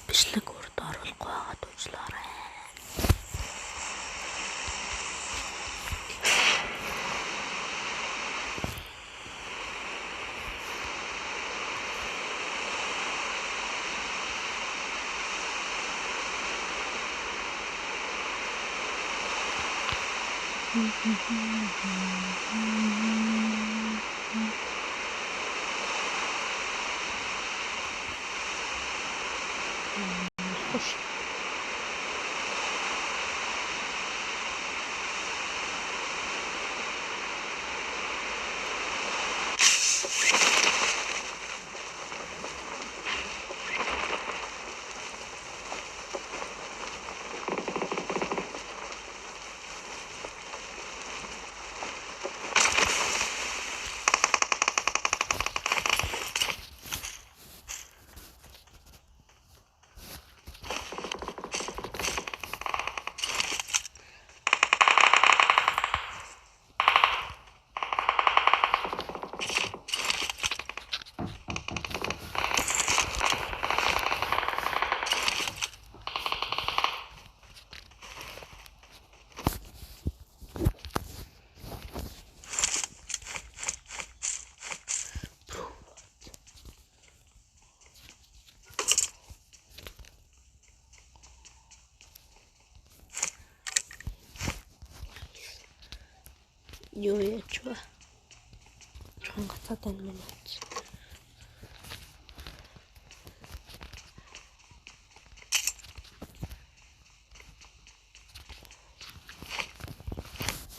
Бичлэг урд оруулахгүй байгаад уучлаарай. Хош. Юу яач вэ? Чон гацаад байна минь.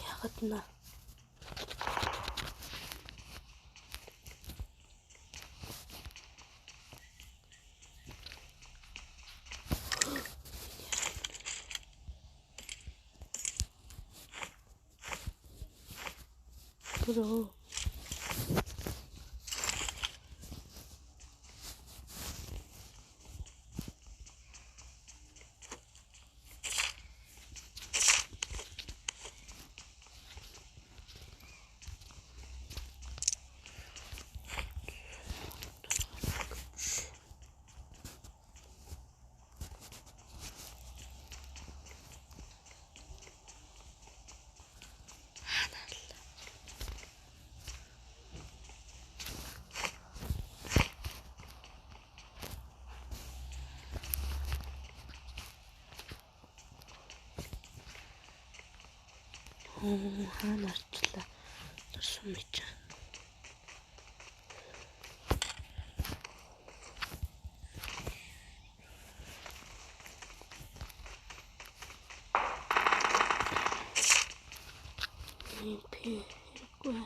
Яагаад нэ? Бро. Хаана арчлаа. Тарсан мэт. Хэрэггүй.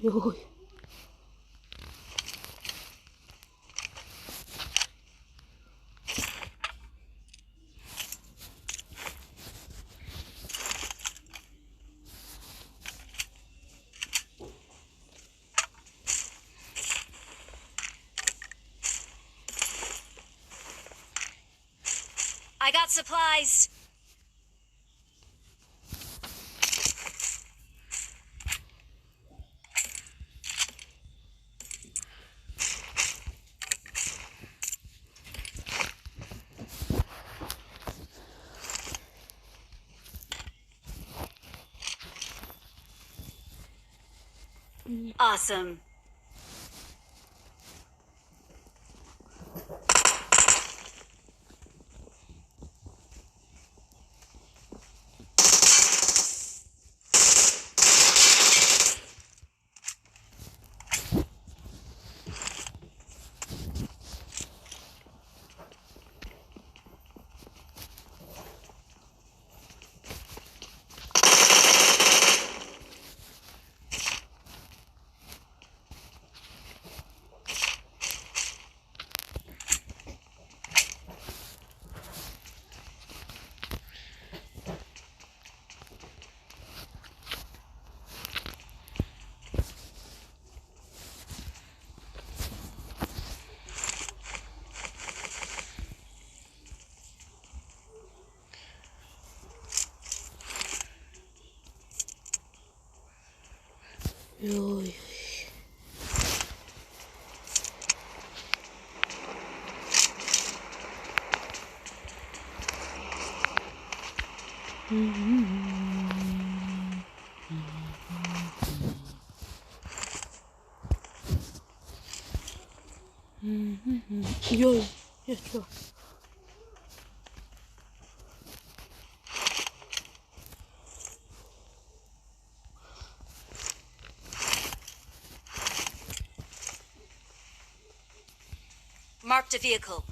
Йой. I got supplies. Awesome. Йой. Йой. Я что? Marked a vehicle.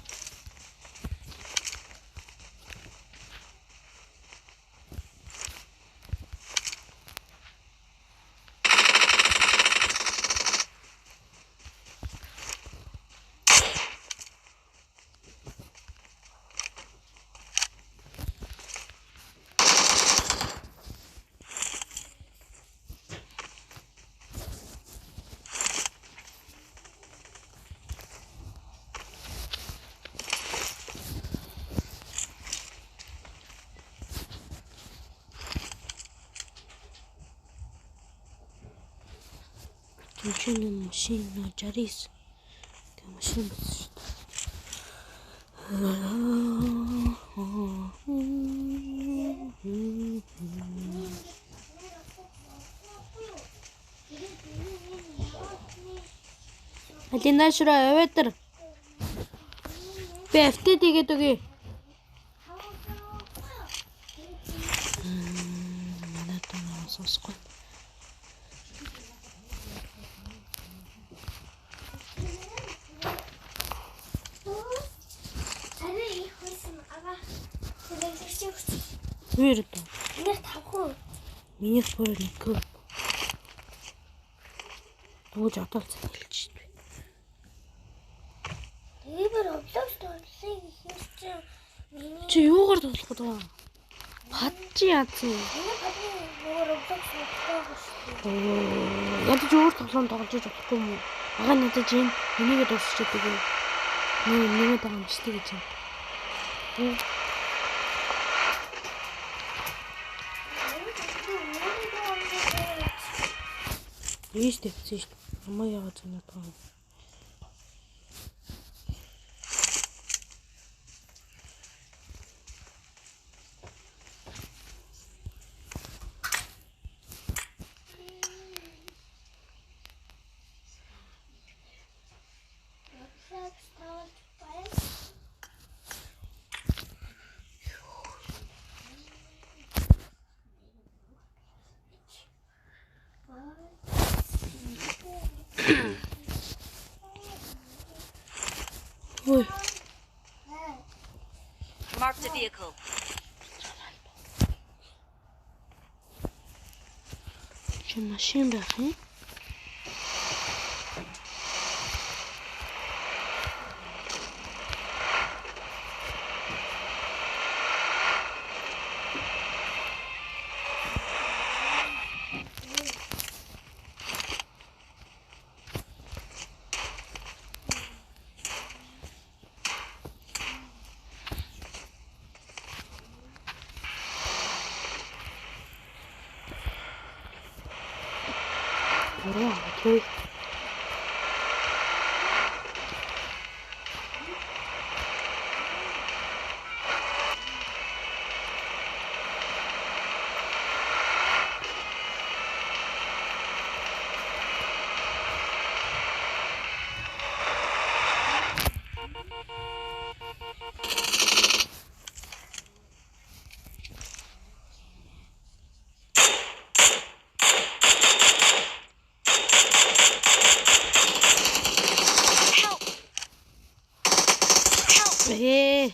Машина на Джарис. Машина. Алина шураа ветер. Бэфтэ тэгээд үгүй. Надад тань сонсохгүй. Вэр дөө. Минийх 5%. Минийх бүр 1. Дууж одоолцоо хэлж байна. Эйбэр облогч тоглосон ихэнх миний Чи юугаар тоглох вэ? Падчи яатсан. миний гадны нөгөө облогч тоглох шүү дээ. Ядаж өөр тоглоом тоглож болохгүй юм уу? Ага надад чинь энийг дуусчихдаг юм. Нэг байгаа юм шүү дээ гэж юм. Ийш дэвсэн шүү дээ. Амаа яваад санаад байгаа юм. Ой. Marked a vehicle. Чи машин байх юм? 3 аваад. Help! Help! Ээ.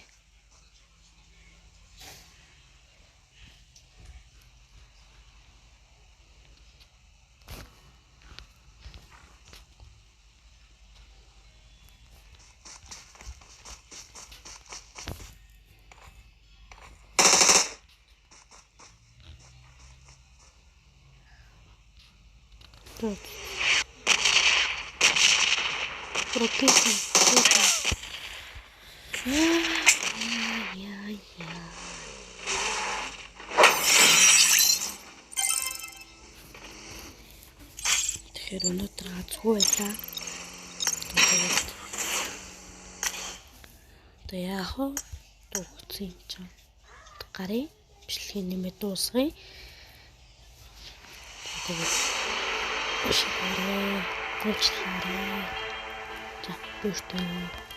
Рокетин. Яа. Тэгэхээр өнөөдөр ганцгүй байлаа. Тэгээд одоо яах вэ? Дугцсан юм чинь. Гарын бичлэгийн нэмээд дуусгая. Тэгээд бишгээрээ гуйчлаарай. За, бүртээ.